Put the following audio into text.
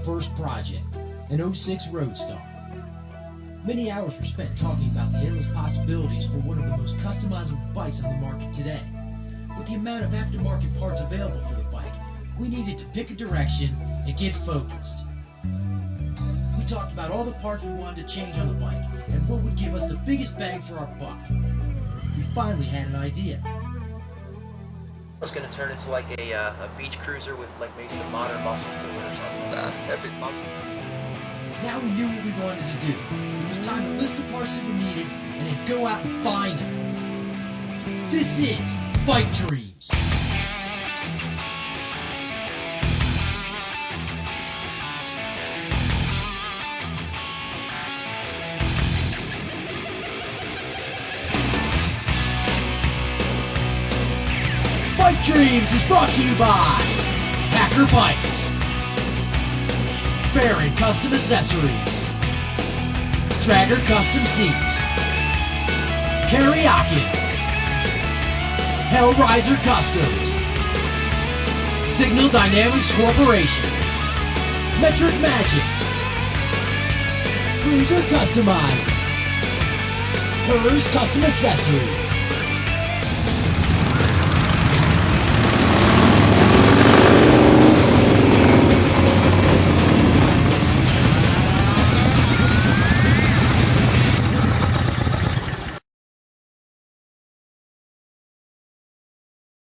first project, an 06 Roadstar. Many hours were spent talking about the endless possibilities for one of the most customizable bikes on the market today. With the amount of aftermarket parts available for the bike, we needed to pick a direction and get focused. We talked about all the parts we wanted to change on the bike and what would give us the biggest bang for our buck. We finally had an idea. It's going to turn into like a beach cruiser with like maybe some modern muscle to it or something. Epic muscle. Now we knew what we wanted to do. It was time to list the parts that were needed and then go out and find them. This is Bike Dreams. Bike Dreams is brought to you by Hacker Bikes, Baron Custom Accessories, Traeger Custom Seats, Karaoke, Hellraiser Customs, Signal Dynamics Corporation, Metric Magic, Cruiser Customizing, Hers Custom Accessories,